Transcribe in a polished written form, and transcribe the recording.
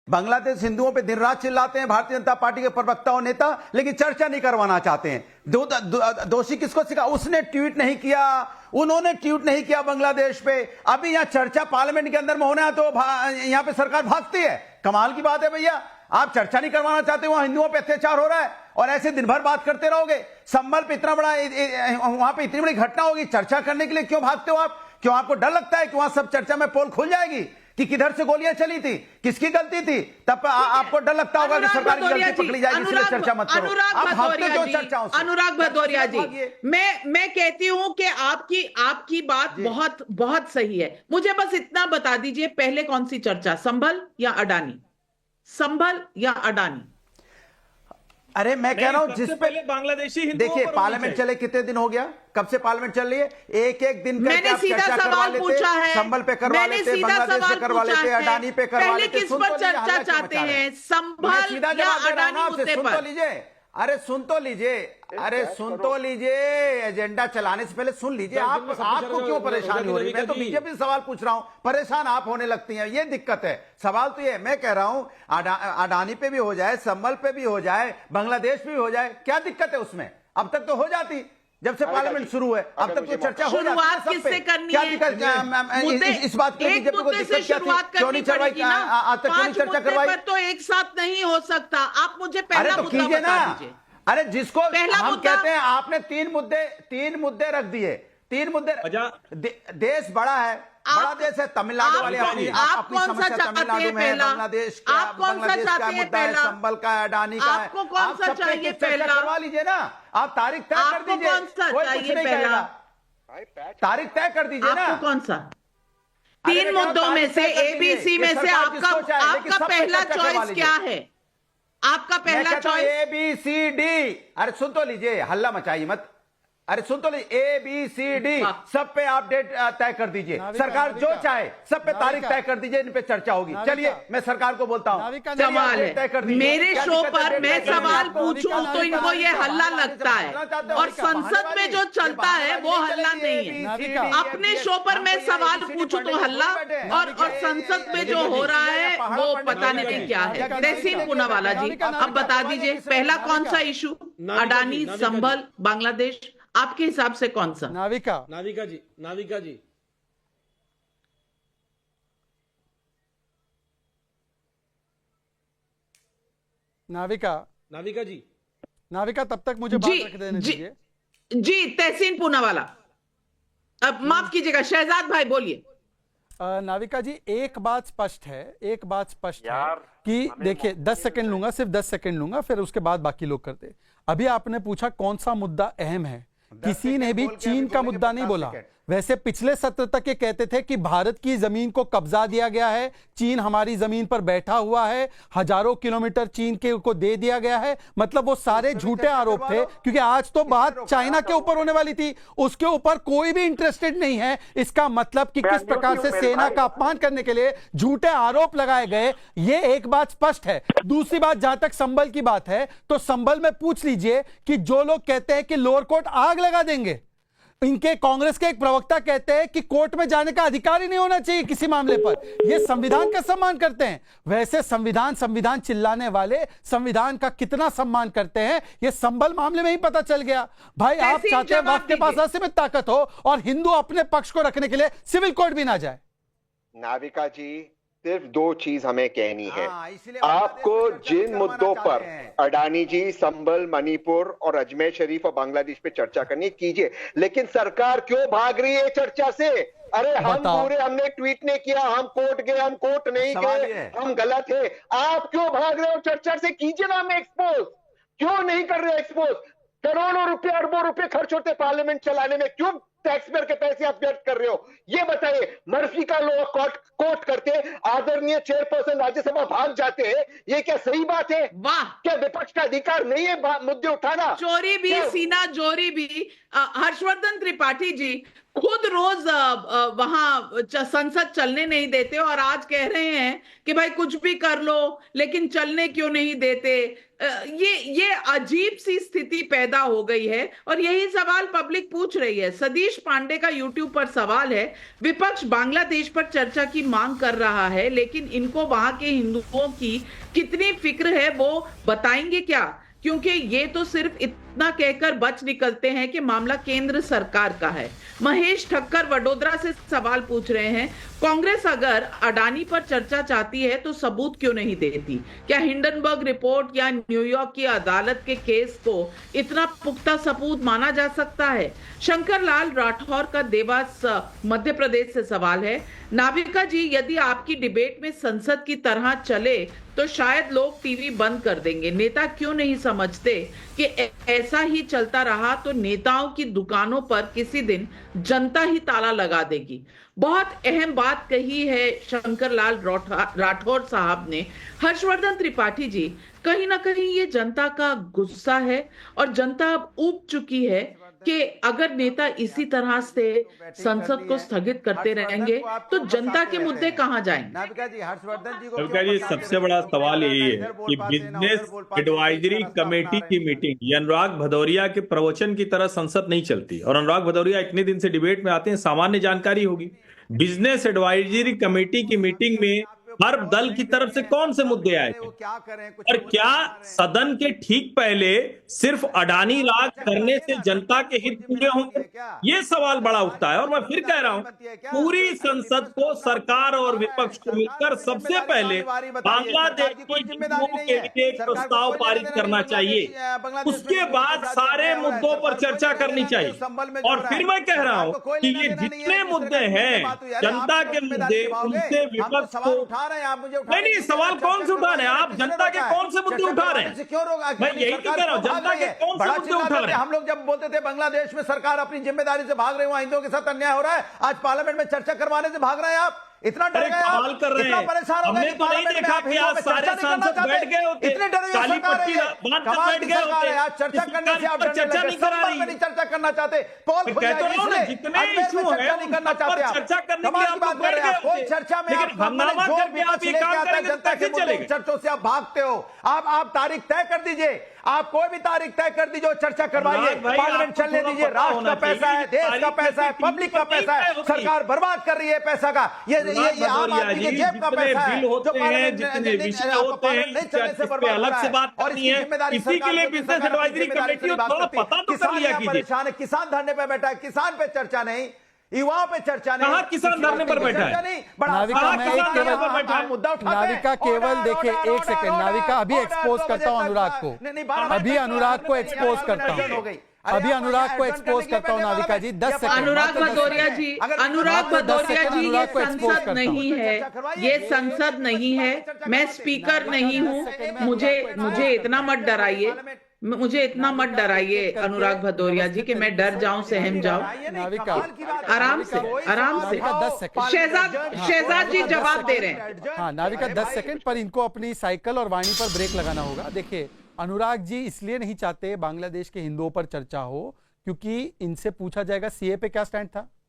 बांग्लादेश हिंदुओं पे दिन रात चिल्लाते हैं भारतीय जनता पार्टी के प्रवक्ता और नेता, लेकिन चर्चा नहीं करवाना चाहते हैं। दोषी किसको सिखा? उसने ट्वीट नहीं किया, उन्होंने ट्वीट नहीं किया बांग्लादेश पे। अभी यहाँ चर्चा पार्लियामेंट के अंदर में होना है तो यहाँ पे सरकार भागती है। कमाल की बात है भैया, आप चर्चा नहीं करवाना चाहते, वहां हिंदुओं पे अत्याचार हो रहा है और ऐसे दिन भर बात करते रहोगे। संभल पे इतना बड़ा वहां पे इतनी बड़ी घटना होगी, चर्चा करने के लिए क्यों भागते हो आप? क्यों आपको डर लगता है कि वहां सब चर्चा में पोल खुल जाएगी कि किधर से गोलियां चली थी, किसकी गलती थी? तब आपको डर लगता होगा कि सरकार की गलती पकड़ी जाएगी, इसलिए चर्चा मत करो। आप भागते क्यों चर्चाओं से? अनुराग भदौरिया जी, मैं कहती हूं कि आपकी बात बहुत बहुत सही है। मुझे बस इतना बता दीजिए, पहले कौन सी चर्चा, संभल या अडानी? संभल या अडानी? अरे मैं कह रहा हूं जिस पे बांग्लादेशी, देखिए पार्लियामेंट चले कितने दिन हो गया, कब से पार्लियामेंट चल रही है? एक एक दिन मैंने सीधा सवाल पूछा है, संभल पे करवा लेते, बांग्लादेश पे करवा लेते, अडानी पे करवा लेते। किस पर चर्चा चाहते हैं, संभल या अडानी मुद्दे पर? लीजिए, अरे सुन तो लीजिए, अरे सुन तो लीजिए, एजेंडा चलाने से पहले सुन लीजिए। आपको क्यों परेशानी हो रही है? मैं तो बीजेपी से सवाल पूछ रहा हूं, परेशान आप होने लगती हैं, ये दिक्कत है। सवाल तो ये मैं कह रहा हूं, अडानी पे भी हो जाए, संभल पे भी हो जाए, बांग्लादेश पे भी हो जाए, क्या दिक्कत है उसमें? अब तक तो हो जाती, जब से पार्लियामेंट शुरू है अब तक तो चर्चा हो जाती है। किससे करनी क्या है? दिक्कत इस बात पे? बीजेपी को दिक्कत क्या थी? क्यों नहीं चर्चा करवाई? तो एक साथ नहीं हो सकता। आप मुझे पहला मुद्दा कीजिए बता ना। दीजिए। अरे जिसको हम कहते हैं, आपने तीन मुद्दे रख दिए, तीन मुद्दे। देश बड़ा है, बड़ा देश है, तमिलनाडु वाले अपनी समस्या तमिलनाडु में है, बांग्लादेश का मुद्दा है, संभल का, अडानी का है। आपको कौन सा चाहिए पहला? करवा लीजिए ना, आप तारीख तय कर दीजिए, कोई कुछ नहीं कहेगा। तारीख तय कर दीजिए ना। आपको कौन सा? तीन मुद्दों में से, एबीसी में से आपका पहला चॉइस क्या है? आपका पहला choice A B C D. अरे सुन तो लीजिए, हल्ला मचाइए मत। अरे सुन तो लीजिए, ए बी सी डी सब पे आप डेट तय कर दीजिए। सरकार जो चाहे सब पे तारीख तय कर दीजिए, इन पे चर्चा होगी। चलिए मैं सरकार को बोलता हूँ, कमाल है, मेरे शो पर मैं सवाल पूछूं तो इनको ये हल्ला लगता है, और संसद में जो चलता है वो हल्ला नहीं है। अपने शो पर मैं सवाल पूछूं तो हल्ला, और संसद में जो हो रहा है वो पता नहीं क्या है। तहसीन पूनावाला जी, अब बता दीजिए पहला कौन सा इशू, अडानी, संभल, बांग्लादेश, आपके हिसाब से कौन सा? नाविका जी, नाविका तब तक मुझे बात रख देने दीजिए। जी तहसीन पूनावाला, अब माफ कीजिएगा, शहजाद भाई बोलिए। नाविका जी, एक बात स्पष्ट है कि देखिए 10 सेकंड लूंगा, सिर्फ 10 सेकंड लूंगा, फिर उसके बाद बाकी लोग करते। अभी आपने पूछा कौन सा मुद्दा अहम है, किसी ने भी चीन का मुद्दा नहीं बोला। वैसे पिछले सत्र तक ये कहते थे कि भारत की जमीन को कब्जा दिया गया है, चीन हमारी जमीन पर बैठा हुआ है, हजारों किलोमीटर चीन के को दे दिया गया है। मतलब वो सारे झूठे आरोप थे, क्योंकि आज तो बात चाइना के ऊपर होने वाली थी, उसके ऊपर कोई भी इंटरेस्टेड नहीं है। इसका मतलब कि किस प्रकार से सेना का अपमान करने के लिए झूठे आरोप लगाए गए, ये एक बात स्पष्ट है। दूसरी बात, जहां तक संभल की बात है, तो संभल में पूछ लीजिए कि जो लोग कहते हैं कि लोअर कोर्ट आग लगा देंगे, इनके कांग्रेस के एक प्रवक्ता कहते हैं कि कोर्ट में जाने का अधिकार ही नहीं होना चाहिए किसी मामले पर। ये संविधान का सम्मान करते हैं। वैसे संविधान चिल्लाने वाले संविधान का कितना सम्मान करते हैं, ये संभल मामले में ही पता चल गया। भाई आप चाहते हैं आपके पास असीमित ताकत हो और हिंदू अपने पक्ष को रखने के लिए सिविल कोर्ट भी ना जाए। नाविका जी, सिर्फ दो चीज हमें कहनी है। आपको जिन मुद्दों पर अडानी जी, संभल, मणिपुर और अजमेर शरीफ और बांग्लादेश पे चर्चा करनी कीजिए, लेकिन सरकार क्यों भाग रही है चर्चा से? अरे हमने ट्वीट नहीं किया, हम कोर्ट गए, हम कोर्ट नहीं गए, हम गलत है। आप क्यों भाग रहे हो चर्चा से? कीजिए ना हमें एक्सपोज। क्यों नहीं कर रहे एक्सपोज? करोड़ों रुपए, अरबों रुपए खर्च होते पार्लियामेंट चलाने में, क्यों टैक्सपेयर के पैसे आप व्यर्थ कर रहे हो? ये बताइए। मर्फी का लॉ कोर्ट करते आदरणीय चेयरपर्सन राज्यसभा भाग जाते हैं, ये क्या सही बात है? वाह, क्या विपक्ष का अधिकार नहीं है मुद्दे उठाना? चोरी भी, सीना जोरी भी। हर्षवर्धन त्रिपाठी जी, खुद रोज वहां संसद चलने नहीं देते और आज कह रहे हैं कि भाई कुछ भी कर लो, लेकिन चलने क्यों नहीं देते। ये अजीब सी स्थिति पैदा हो गई है और यही सवाल पब्लिक पूछ रही है। सतीश पांडे का यूट्यूब पर सवाल है, विपक्ष बांग्लादेश पर चर्चा की मांग कर रहा है, लेकिन इनको वहां के हिंदुओं की कितनी फिक्र है वो बताएंगे क्या? क्योंकि ये तो सिर्फ इतना कहकर बच निकलते हैं कि मामला केंद्र सरकार का है। महेश ठक्कर वडोदरा से सवाल पूछ रहे हैं, कांग्रेस अगर अडानी पर चर्चा चाहती है तो सबूत क्यों नहीं देती? क्या हिंडनबर्ग रिपोर्ट या न्यूयॉर्क की अदालत के केस को इतना पुख्ता सबूत माना जा सकता है? शंकर लाल राठौर का देवास मध्य प्रदेश से सवाल है, नाविका जी यदि आपकी डिबेट में संसद की तरह चले तो शायद लोग टीवी बंद कर देंगे। नेता क्यों नहीं समझते कि ऐसा ही चलता रहा तो नेताओं की दुकानों पर किसी दिन जनता ही ताला लगा देगी। बहुत अहम बात कही है शंकर लाल राठौर साहब ने। हर्षवर्धन त्रिपाठी जी, कहीं ना कहीं ये जनता का गुस्सा है और जनता अब ऊब चुकी है कि अगर नेता इसी तरह से संसद को स्थगित करते रहेंगे तो जनता के मुद्दे कहां जाएंगे? नाविका जी, सबसे बड़ा सवाल यही है कि बिजनेस एडवाइजरी कमेटी की मीटिंग अनुराग भदौरिया के प्रवचन की तरह संसद नहीं चलती। और अनुराग भदौरिया इतने दिन से डिबेट में आते हैं, सामान्य जानकारी होगी। बिजनेस एडवाइजरी कमेटी की मीटिंग में हर दल की तरफ से कौन से मुद्दे आए थे? और क्या सदन के ठीक पहले सिर्फ अडानी राज करने से जनता के हित पूरे होंगे? ये सवाल बड़ा उठता है। और मैं फिर कह रहा हूं, पूरी संसद को सरकार और विपक्ष को मिलकर सबसे पहले बांग्लादेश की हिंदुओं के लिए एक प्रस्ताव पारित करना चाहिए। उसके बाद सारे मुद्दों पर चर्चा करनी चाहिए। और फिर मैं कह रहा हूं कि ये जितने मुद्दे हैं जनता के मुद्दे, उनसे विपक्ष को नहीं, सवाल कौन से उठा रहे हैं आप? जनता के कौन से मुद्दे उठा रहे हैं? मैं यही तो कह रहा हूं, जनता के कौन से मुद्दे उठा रहे हैं? हम लोग जब बोलते थे बांग्लादेश में सरकार अपनी जिम्मेदारी से भाग रही है, वहां हिंदुओं के साथ अन्याय हो रहा है, आज पार्लियामेंट में चर्चा करवाने से भाग रहे हैं आप। इतना डर गए, कमाल कर रहे हैं। हमने तो नहीं देखा कि आज सारे सांसद बैठ गए होते, इतने डरे काली पट्टी बांध कर बैठ गए होते। आज चर्चा करने से आप चर्चा नहीं करा रही, नहीं चर्चा करना चाहते। पोल खुल जाएगी, जितने इशू है नहीं करना चाहते आप, चर्चा करने की आप बात कर रहे हैं। कोई चर्चा में आप हंगामा करके आप ये काम करेंगे, जनता के मुद्दे चर्चों से आप भागते हो। आप तारीख तय कर दीजिए, आप कोई भी तारीख तय कर दीजिए, चर्चा करवाइए, पार्लियामेंट चलने दीजिए। राष्ट्र का पैसा है, देश का पैसा है, पब्लिक का पैसा है, सरकार बर्बाद कर रही है पैसा का। ये आम आदमी के जेब का पैसा है जो पार्लियामेंट जितने विषय होते हैं पे अलग से बात करनी है। इसी के लिए बिजनेस एडवाइजरी कमेटी को थोड़ा पता तो कर लिया कीजिए। परेशान है, किसान धरने पे बैठा है, किसान पे चर्चा नहीं, युवाओं पे चर्चा नहीं। कहां किसान धरने पर बैठा है? नाविका केवल देखिए एक सेकंड, नाविका अभी एक्सपोज करता हूं अनुराग को, अभी अनुराग को एक्सपोज करता हूं, अभी अनुराग को एक्सपोज करता हूं। नाविका जी 10 सेकंड। अनुराग भदौरिया जी, ये संसद नहीं है, ये संसद नहीं है। मैं स्पीकर नहीं हूं, मुझे इतना मत डराइए, मुझे इतना मत डराइए अनुराग भदौरिया जी कि मैं डर जाऊं, सहम जाऊं। नाविका आराम से 10 सेकंड। शहजाद जी जवाब दे रहे हैं। हाँ नाविका 10 सेकंड पर इनको अपनी साइकिल और वाणी पर ब्रेक लगाना होगा। देखिए अनुराग जी इसलिए नहीं चाहते बांग्लादेश के हिंदुओं पर चर्चा हो क्योंकि इनसे पूछा जाएगा सीए पे क्या स्टैंड था,